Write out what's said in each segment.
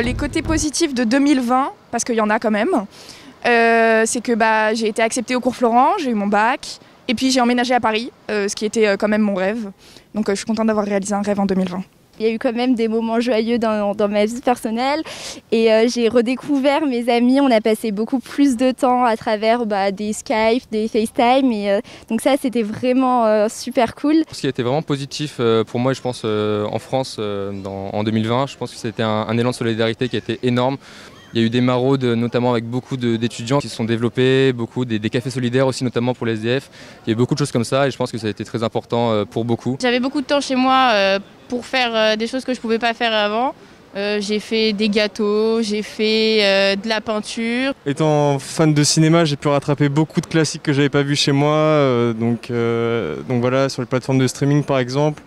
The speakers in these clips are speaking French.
Les côtés positifs de 2020, parce qu'il y en a quand même, c'est que j'ai été acceptée au cours Florent, j'ai eu mon bac, et puis j'ai emménagé à Paris, ce qui était quand même mon rêve. Donc je suis contente d'avoir réalisé un rêve en 2020. Il y a eu quand même des moments joyeux dans ma vie personnelle et j'ai redécouvert mes amis. On a passé beaucoup plus de temps à travers des Skype, des FaceTime et donc ça c'était vraiment super cool. Ce qui a été vraiment positif pour moi, je pense en France en 2020, je pense que c'était un élan de solidarité qui a été énorme. Il y a eu des maraudes, notamment avec beaucoup d'étudiants qui se sont développés, beaucoup des cafés solidaires aussi, notamment pour les SDF. Il y a eu beaucoup de choses comme ça et je pense que ça a été très important pour beaucoup. J'avais beaucoup de temps chez moi pour faire des choses que je ne pouvais pas faire avant. J'ai fait des gâteaux, j'ai fait de la peinture. Étant fan de cinéma, j'ai pu rattraper beaucoup de classiques que je n'avais pas vus chez moi. Donc voilà, sur les plateformes de streaming par exemple.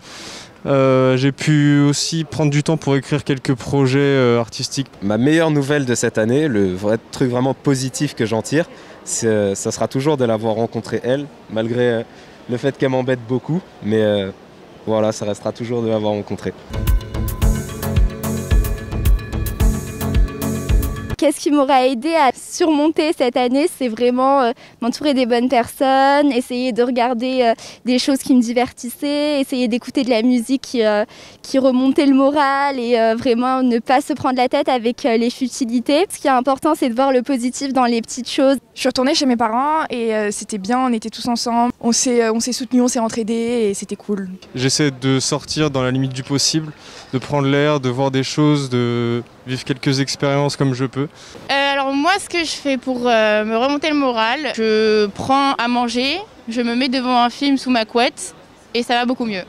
J'ai pu aussi prendre du temps pour écrire quelques projets artistiques. Ma meilleure nouvelle de cette année, le vrai truc vraiment positif que j'en tire, ça sera toujours de l'avoir rencontrée elle, malgré le fait qu'elle m'embête beaucoup. Mais voilà, ça restera toujours de l'avoir rencontrée. Qu'est-ce qui m'aura aidé à surmonter cette année? C'est vraiment m'entourer des bonnes personnes, essayer de regarder des choses qui me divertissaient, essayer d'écouter de la musique qui remontait le moral et vraiment ne pas se prendre la tête avec les futilités. Ce qui est important, c'est de voir le positif dans les petites choses. Je suis retournée chez mes parents et c'était bien, on était tous ensemble, on s'est soutenus, on s'est entraidés et c'était cool. J'essaie de sortir dans la limite du possible, de prendre l'air, de voir des choses, de vivre quelques expériences comme je peux. Alors moi, ce que je fais pour me remonter le moral, je prends à manger, je me mets devant un film sous ma couette et ça va beaucoup mieux.